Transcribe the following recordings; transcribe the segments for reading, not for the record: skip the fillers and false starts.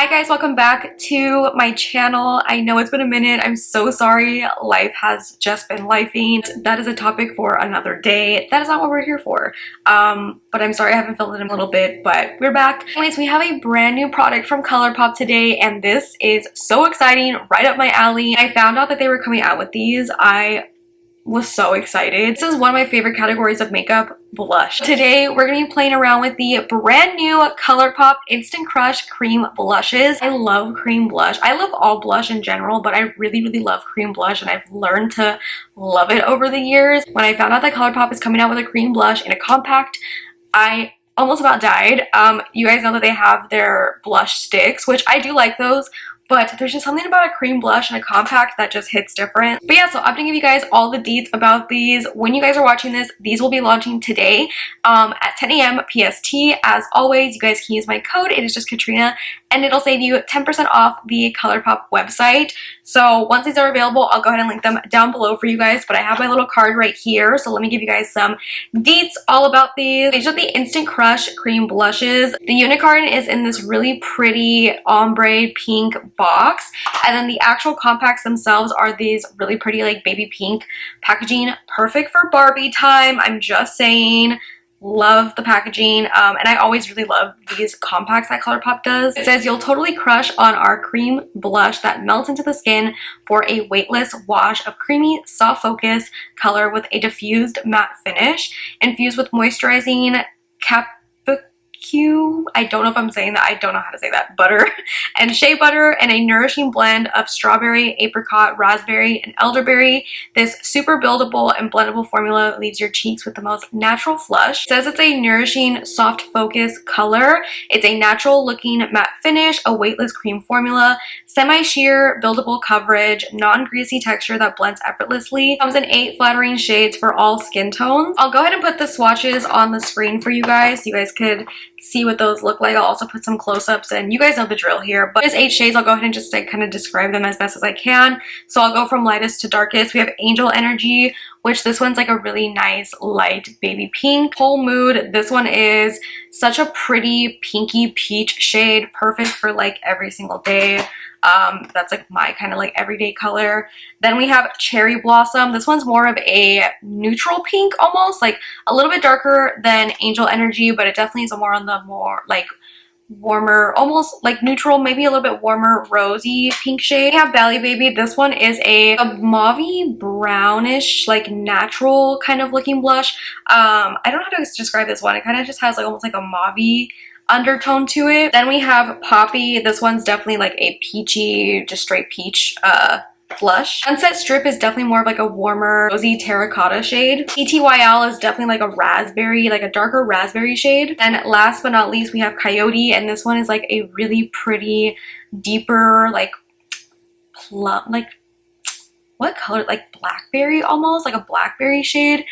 Hi guys, welcome back to my channel. I know it's been a minute. I'm so sorry. Life has just been lifing. That is a topic for another day. That is not what we're here for. But I'm sorry I haven't filmed it in a little bit, but we're back. Anyways, we have a brand new product from Colourpop today, and this is so exciting, right up my alley. I found out that they were coming out with these. I was so excited. This is one of my favorite categories of makeup, blush. Today we're gonna be playing around with the brand new Colourpop Instant Crush cream blushes. I love cream blush. I love all blush in general, but I really love cream blush, and I've learned to love it over the years. When I found out that Colourpop is coming out with a cream blush in a compact, I almost about died. You guys know that they have their blush sticks, which I do like those, but there's just something about a cream blush and a compact that just hits different. But yeah, so I'm gonna give you guys all the deets about these. When you guys are watching this, these will be launching today at 10 a.m. PST. As always, you guys can use my code. It is just KATRINA, and it'll save you 10% off the Colourpop website. So once these are available, I'll go ahead and link them down below for you guys, but I have my little card right here. So let me give you guys some deets all about these. These are the Instant Crush cream blushes. The unicorn is in this really pretty ombre pink box, and then the actual compacts themselves are these really pretty like baby pink packaging, perfect for Barbie time. I'm just saying. Love the packaging, and I always really love these compacts that Colourpop does. It says you'll totally crush on our cream blush that melts into the skin for a weightless wash of creamy soft focus color with a diffused matte finish, infused with moisturizing I don't know if I'm saying that, I don't know how to say that, butter and shea butter, and a nourishing blend of strawberry, apricot, raspberry, and elderberry. This super buildable and blendable formula leaves your cheeks with the most natural flush. It says it's a nourishing soft focus color. It's a natural looking matte finish, a weightless cream formula, semi-sheer buildable coverage, non-greasy texture that blends effortlessly. Comes in 8 flattering shades for all skin tones. I'll go ahead and put the swatches on the screen for you guys so you guys could see what those look like. I'll also put some close-ups, and you guys know the drill here. But there's 8 shades. I'll go ahead and just like kind of describe them as best as I can. So I'll go from lightest to darkest. We have Angel Energy, which this one's like a really nice light baby pink. Whole Mood, this one is such a pretty pinky peach shade, perfect for like every single day. That's like my kind of like everyday color. Then we have Cherry Blossom. This one's more of a neutral pink, almost like a little bit darker than Angel Energy, but it definitely is more on the more like warmer, almost like neutral, maybe a little bit warmer rosy pink shade. We have Bally Baby. This one is a mauvey brownish like natural kind of looking blush. I don't know how to describe this one. It kind of just has like almost like a mauvey undertone to it. Then we have Poppy. This one's definitely like a peachy, just straight peach blush. Sunset Strip is definitely more of like a warmer rosy terracotta shade. TTYL is definitely like a raspberry, like a darker raspberry shade. And last but not least, we have Coyote, and this one is like a really pretty, deeper, like plum, like what color? Like blackberry, almost like a blackberry shade.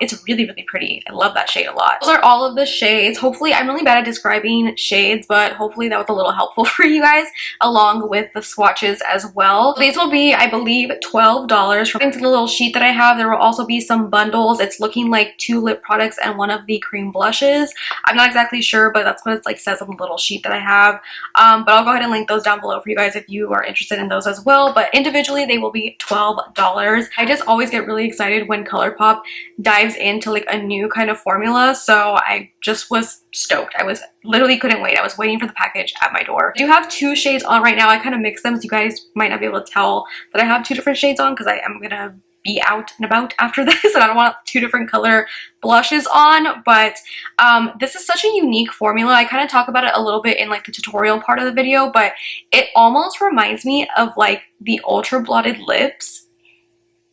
It's really pretty. I love that shade a lot. Those are all of the shades. Hopefully, I'm really bad at describing shades, but hopefully that was a little helpful for you guys, along with the swatches as well. These will be, I believe, $12. From the little sheet that I have, there will also be some bundles. It's looking like 2 lip products and 1 of the cream blushes. I'm not exactly sure, but that's what it like says on the little sheet that I have. But I'll go ahead and link those down below for you guys if you are interested in those as well. But individually, they will be $12. I just always get really excited when Colourpop dives into like a new kind of formula, so I just was stoked. I was literally couldn't wait. I was waiting for the package at my door. I do have 2 shades on right now. I kind of mix them, so you guys might not be able to tell that I have 2 different shades on, because I am gonna be out and about after this, and I don't want 2 different color blushes on. But this is such a unique formula. I kind of talk about it a little bit in like the tutorial part of the video, but it almost reminds me of like the Ultra Blotted Lips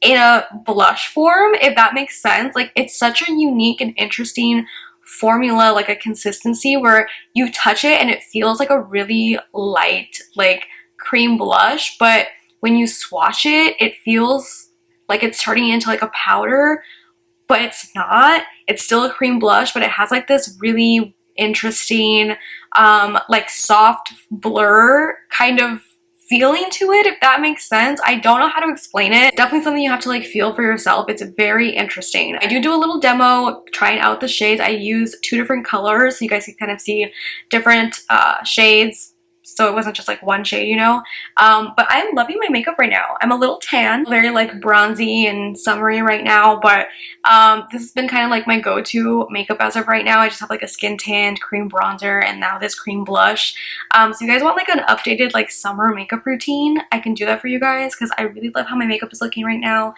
in a blush form, if that makes sense. Like, it's such a unique and interesting formula, like a consistency where you touch it and it feels like a really light like cream blush, but when you swatch it, it feels like it's turning into like a powder, but it's not. It's still a cream blush, but it has like this really interesting like soft blur kind of feeling to it, if that makes sense. I don't know how to explain it. It's definitely something you have to like feel for yourself. It's very interesting. I do a little demo trying out the shades. I use 2 different colors so you guys can kind of see different shades so it wasn't just like one shade, you know. But I'm loving my makeup right now. I'm a little tan, very like bronzy and summery right now, but this has been kind of like my go-to makeup as of right now. I just have like a skin tint, cream bronzer, and now this cream blush. So you guys want like an updated like summer makeup routine, I can do that for you guys because I really love how my makeup is looking right now.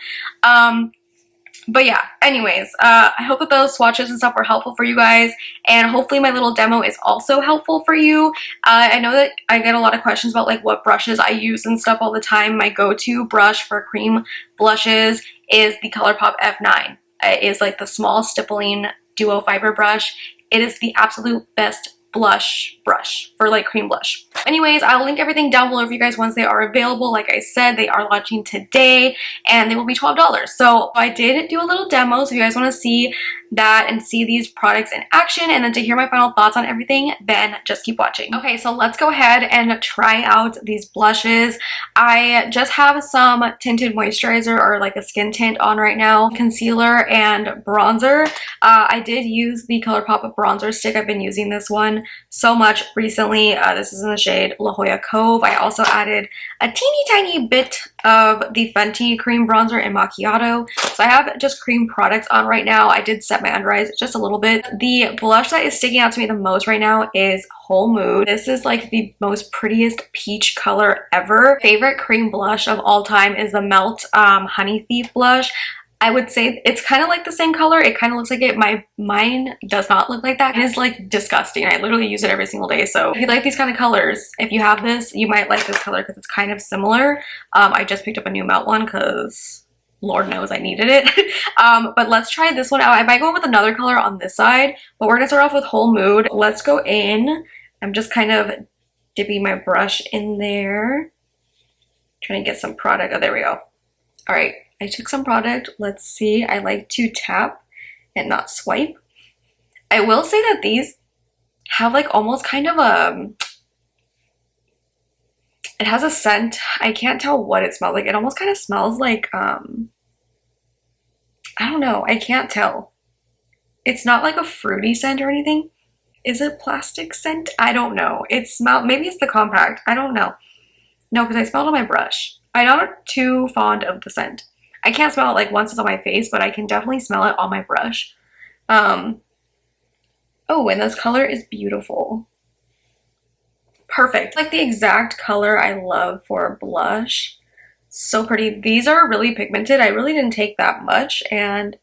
But yeah, anyways, I hope that those swatches and stuff were helpful for you guys, and hopefully my little demo is also helpful for you. I know that I get a lot of questions about like what brushes I use and stuff all the time. My go-to brush for cream blushes is the Colourpop F9. It is like the small stippling duo fiber brush. It is the absolute best blush brush for like cream blush. Anyways, I'll link everything down below for you guys once they are available. Like I said, they are launching today and they will be $12. So I did do a little demo, so if you guys want to see that and see these products in action and then to hear my final thoughts on everything, then just keep watching. Okay, so let's go ahead and try out these blushes. I just have some tinted moisturizer or like a skin tint on right now, concealer and bronzer. I did use the Colourpop bronzer stick. I've been using this one so much recently. This is in the shade La Jolla Cove. I also added a teeny tiny bit of the Fenty cream bronzer in Macchiato. So I have just cream products on right now. I did set my under eyes just a little bit. The blush that is sticking out to me the most right now is Whole Mood. This is like the most prettiest peach color ever. Favorite cream blush of all time is the Melt Honey Thief blush. I would say it's kind of like the same color. It kind of looks like it. Mine does not look like that. It is like disgusting. I literally use it every single day. So if you like these kind of colors, if you have this, you might like this color because it's kind of similar. I just picked up a new Melt one because Lord knows I needed it. But let's try this one out. I might go in with another color on this side, but we're gonna start off with Whole Mood. Let's go in. I'm just kind of dipping my brush in there, trying to get some product. Oh, there we go. All right. I took some product. Let's see. I like to tap and not swipe. I will say that these have like almost kind of a, it has a scent. I can't tell what it smells like. It almost kind of smells like, I don't know. I can't tell. It's not like a fruity scent or anything. Is it plastic scent? I don't know. It smells, maybe it's the compact. I don't know. No, because I smelled on my brush. I'm not too fond of the scent. I can't smell it like once it's on my face, but I can definitely smell it on my brush. Oh, and this color is beautiful. Perfect. Like the exact color I love for a blush. So pretty. These are really pigmented. I really didn't take that much and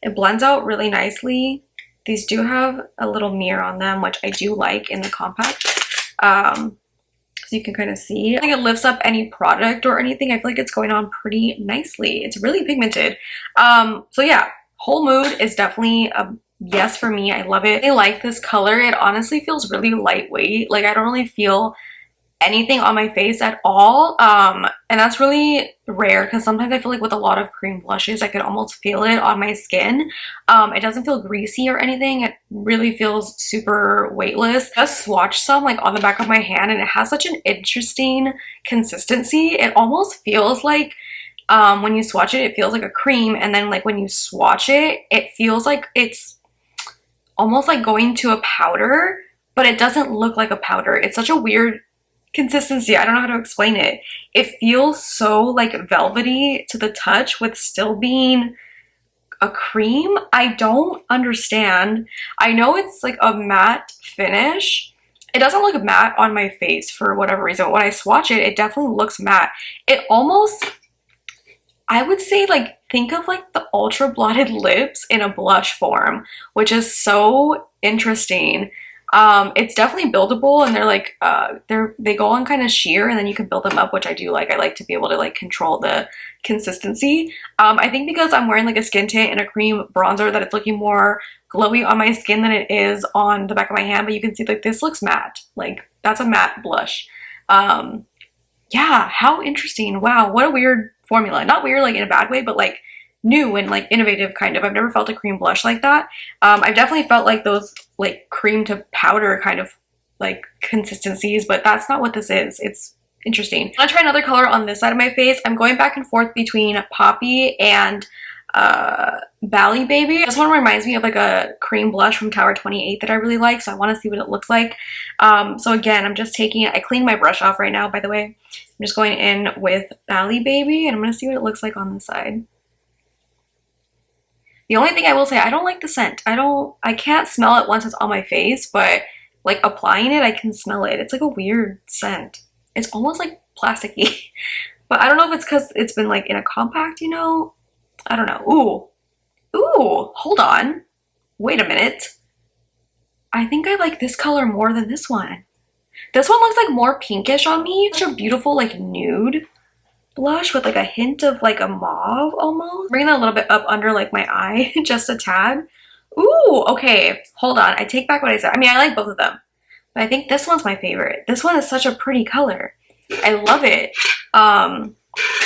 it blends out really nicely. These do have a little mirror on them, which I do like in the compact. So you can kind of see. I think it lifts up any product or anything. I feel like it's going on pretty nicely. It's really pigmented. So yeah, Whole Mood is definitely a yes for me. I love it. I like this color. It honestly feels really lightweight. Like I don't really feel anything on my face at all. And that's really rare because sometimes I feel like with a lot of cream blushes, I could almost feel it on my skin. It doesn't feel greasy or anything. It really feels super weightless. I just swatched some like on the back of my hand and it has such an interesting consistency. It almost feels like when you swatch it, it feels like a cream. And then like when you swatch it, it feels like it's almost like going to a powder, but it doesn't look like a powder. It's such a weird consistency. I don't know how to explain it. It feels so like velvety to the touch with still being a cream. I don't understand. I know it's like a matte finish. It doesn't look matte on my face for whatever reason. When I swatch it, it definitely looks matte. It almost, I would say like, think of like the ultra blotted lips in a blush form, which is so interesting. It's definitely buildable and they're like, they go on kind of sheer and then you can build them up, which I do like. I like to be able to like control the consistency. I think because I'm wearing like a skin tint and a cream bronzer that it's looking more glowy on my skin than it is on the back of my hand, but you can see like this looks matte. Like that's a matte blush. Yeah, how interesting. Wow, what a weird formula. Not weird like in a bad way, but like new and like innovative kind of. I've never felt a cream blush like that. I've definitely felt like those like cream to powder kind of like consistencies, but that's not what this is. It's interesting. I'm gonna try another color on this side of my face. I'm going back and forth between Poppy and Bally Baby. This one reminds me of like a cream blush from Tower 28 that I really like, so I want to see what it looks like. So again, I'm just taking it. I cleaned my brush off right now, by the way. I'm just going in with Bally Baby, and I'm going to see what it looks like on the side. The only thing I will say, I don't like the scent. I can't smell it once it's on my face, but like applying it, I can smell it. It's like a weird scent. It's almost like plasticky. But I don't know if it's because it's been like in a compact, you know? I don't know. Ooh, hold on. Wait a minute. I think I like this color more than this one. This one looks like more pinkish on me. Such a beautiful like nude blush with like a hint of like a mauve almost. Bring that a little bit up under like my eye, just a tad. Ooh, okay, hold on. I take back what I said. I mean, I like both of them, but I think this one's my favorite. This one is such a pretty color. I love it.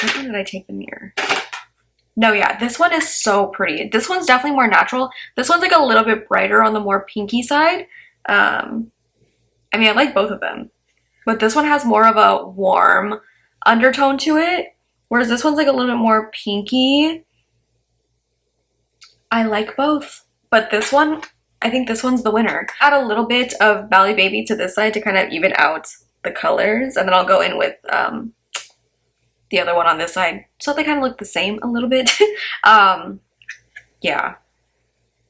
Which one did I take the mirror? No, yeah, this one is so pretty. This one's definitely more natural. This one's like a little bit brighter on the more pinky side. I mean, I like both of them, but this one has more of a warm undertone to it, whereas this one's like a little bit more pinky. I like both, but this one, I think this one's the winner. Add a little bit of Bally Baby to this side to kind of even out the colors, and then I'll go in with the other one on this side, so they kind of look the same a little bit. Yeah,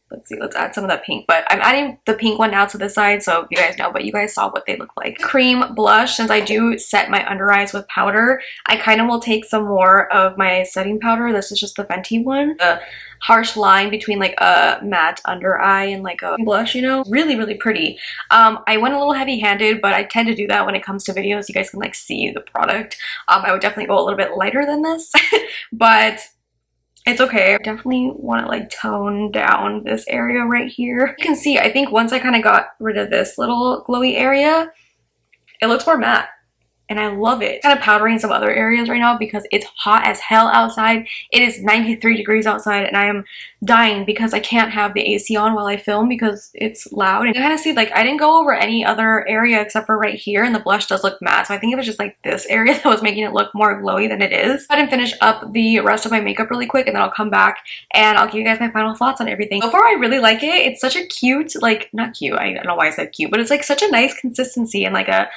let's see, let's add some of that pink, but I'm adding the pink one now to this side, so you guys know, but you guys saw what they look like. Cream blush, since I do set my under eyes with powder, I kind of will take some more of my setting powder. This is just the Fenty one. The harsh line between like a matte under eye and like a blush, you know? Really, really pretty. I went a little heavy-handed, but I tend to do that when it comes to videos. You guys can like see the product. I would definitely go a little bit lighter than this, but it's okay. I definitely want to like tone down this area right here. You can see, I think once I kind of got rid of this little glowy area, it looks more matte. And I love it. Kind of powdering some other areas right now because it's hot as hell outside. It is 93 degrees outside and I am dying because I can't have the AC on while I film because it's loud. And you kind of see, like, I didn't go over any other area except for right here, and the blush does look matte. So I think it was just like this area that was making it look more glowy than it is. Go ahead and finish up the rest of my makeup really quick, and then I'll come back and I'll give you guys my final thoughts on everything. So far, I really like it. It's such a cute, like, not cute, I don't know why I said cute, but it's like such a nice consistency and like a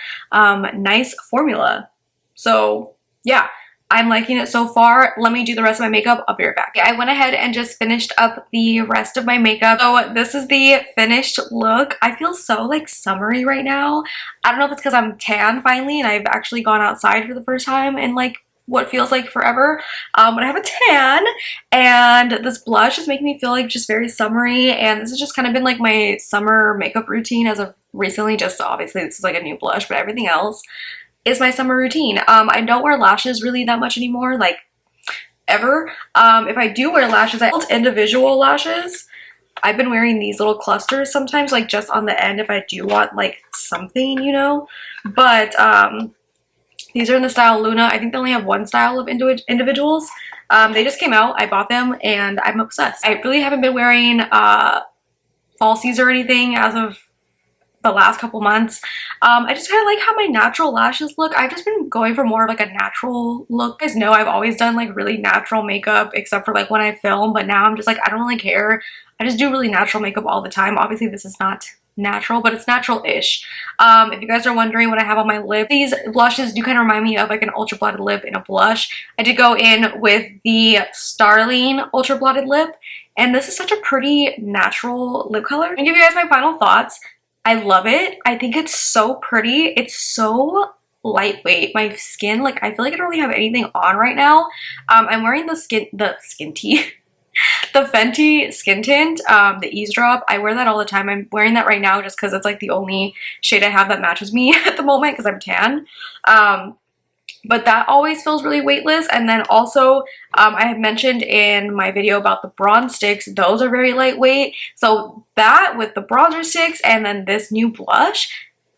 nice formula. So yeah, I'm liking it so far. Let me do the rest of my makeup. I'll be right back. I went ahead and just finished up the rest of my makeup. So this is the finished look. I feel so like summery right now. I don't know if it's because I'm tan finally and I've actually gone outside for the first time in like what feels like forever, but I have a tan, and this blush is making me feel like just very summery, and this has just kind of been like my summer makeup routine as of recently. Just obviously this is like a new blush, but everything else is my summer routine. I don't wear lashes really that much anymore, like ever. If I do wear lashes, I want individual lashes. I've been wearing these little clusters sometimes, like just on the end if I do want like something, you know, but these are in the style Luna. I think they only have one style of individuals. They just came out. I bought them and I'm obsessed. I really haven't been wearing falsies or anything as of the last couple months. I just kind of like how my natural lashes look. I've just been going for more of like a natural look. You guys know I've always done like really natural makeup except for like when I film, but now I'm just like, I don't really care. I just do really natural makeup all the time. Obviously this is not natural, but it's natural-ish. If you guys are wondering what I have on my lip, these blushes do kind of remind me of like an ultra blotted lip in a blush. I did go in with the Starling ultra blotted lip, and this is such a pretty natural lip color. I'm gonna give you guys my final thoughts. I love it. I think it's so pretty. It's so lightweight. My skin, like, I feel like I don't really have anything on right now. I'm wearing the skin tee. The Fenty skin tint, the Eavesdrop. I wear that all the time. I'm wearing that right now just because it's like the only shade I have that matches me at the moment because I'm tan. But that always feels really weightless. And then also, I had mentioned in my video about the bronze sticks, those are very lightweight. So that with the bronzer sticks and then this new blush,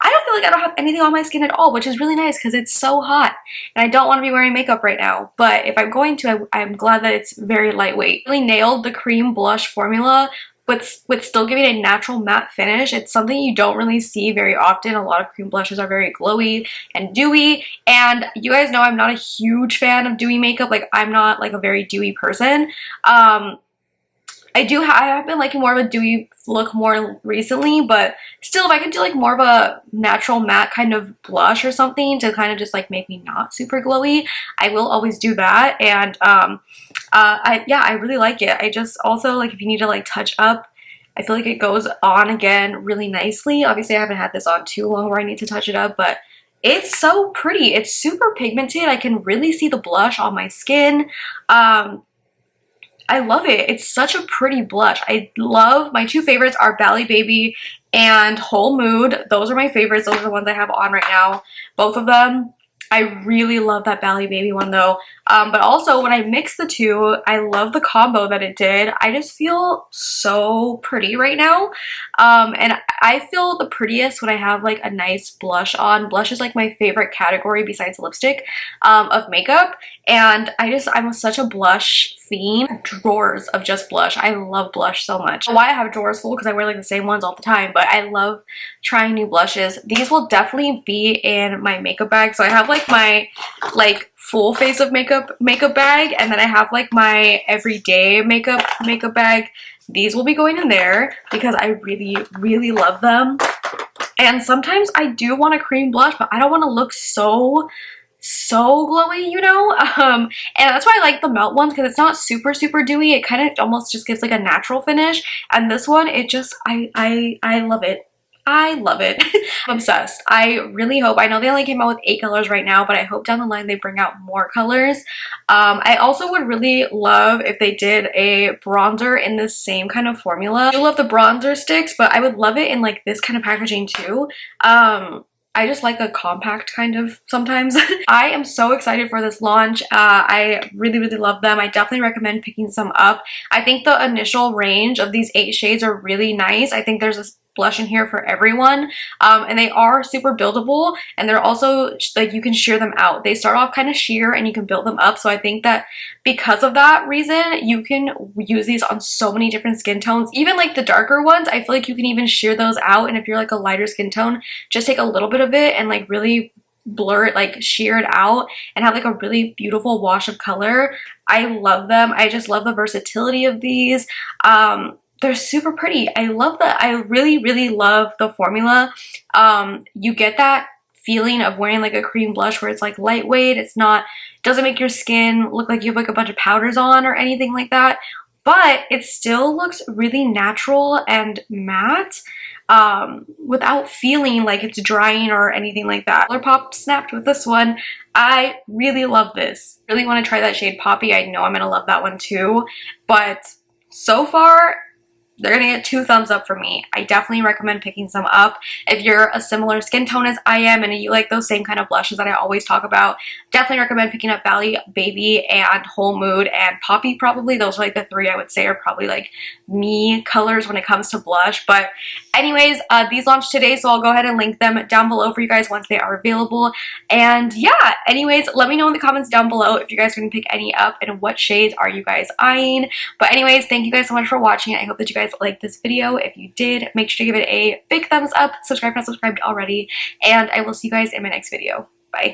I don't feel like I don't have anything on my skin at all, which is really nice because it's so hot and I don't want to be wearing makeup right now. But if I'm going to, I'm glad that it's very lightweight. Really nailed the cream blush formula with still giving a natural matte finish. It's something you don't really see very often. A lot of cream blushes are very glowy and dewy, and you guys know I'm not a huge fan of dewy makeup. Like, I'm not like a very dewy person. I have been liking more of a dewy look more recently, but still, if I could do like more of a natural matte kind of blush or something to kind of just like make me not super glowy, I will always do that. And I really like it. I just also like, if you need to like touch up, I feel like it goes on again really nicely. Obviously, I haven't had this on too long where I need to touch it up, but it's so pretty. It's super pigmented. I can really see the blush on my skin. I love it. It's such a pretty blush. I love, my two favorites are Bally Baby and Whole Mood. Those are my favorites. Those are the ones I have on right now. Both of them. I really love that Bally Baby one though. But also when I mix the two, I love the combo that it did. I just feel so pretty right now. And I feel the prettiest when I have like a nice blush on. Blush is like my favorite category besides lipstick of makeup. And I'm such a blush fiend. Drawers of just blush. I love blush so much. Why I have drawers full, because I wear like the same ones all the time, but I love trying new blushes. These will definitely be in my makeup bag. So I have like my full face of makeup bag, and then I have like my everyday makeup bag. These will be going in there because I really love them. And sometimes I do want a cream blush, but I don't want to look so glowy, you know. And that's why I like the melt ones, because it's not super dewy. It kind of almost just gives like a natural finish, and this one, it just I love it. I love it. I'm obsessed. I really hope, I know they only came out with 8 colors right now, but I hope down the line they bring out more colors. I also would really love if they did a bronzer in the same kind of formula. I do love the bronzer sticks, but I would love it in like this kind of packaging too. I just like a compact kind of sometimes. I am so excited for this launch. I really love them. I definitely recommend picking some up. I think the initial range of these 8 shades are really nice. I think there's a blush in here for everyone, and they are super buildable, and they're also like, you can sheer them out. They start off kind of sheer and you can build them up, so I think that because of that reason, you can use these on so many different skin tones. Even like the darker ones, I feel like you can even sheer those out, and if you're like a lighter skin tone, just take a little bit of it and like really blur it, like sheer it out, and have like a really beautiful wash of color. I love them. I just love the versatility of these. They're super pretty. I love that. I really love the formula. You get that feeling of wearing like a cream blush where it's like lightweight. It's not, doesn't make your skin look like you have like a bunch of powders on or anything like that, but it still looks really natural and matte, without feeling like it's drying or anything like that. Colourpop snapped with this one. I really love this. Really want to try that shade Poppy. I know I'm gonna love that one too, but so far, they're gonna get 2 thumbs up from me. I definitely recommend picking some up. If you're a similar skin tone as I am and you like those same kind of blushes that I always talk about, definitely recommend picking up Bally Baby and Whole Mood and Poppy probably. Those are like the 3 I would say are probably like me colors when it comes to blush. But anyways, these launched today, so I'll go ahead and link them down below for you guys once they are available. And yeah, anyways, let me know in the comments down below if you guys are gonna pick any up and what shades are you guys eyeing. But anyways, thank you guys so much for watching. I hope that you guys liked this video. If you did, make sure to give it a big thumbs up, subscribe if not subscribed already, and I will see you guys in my next video. Bye.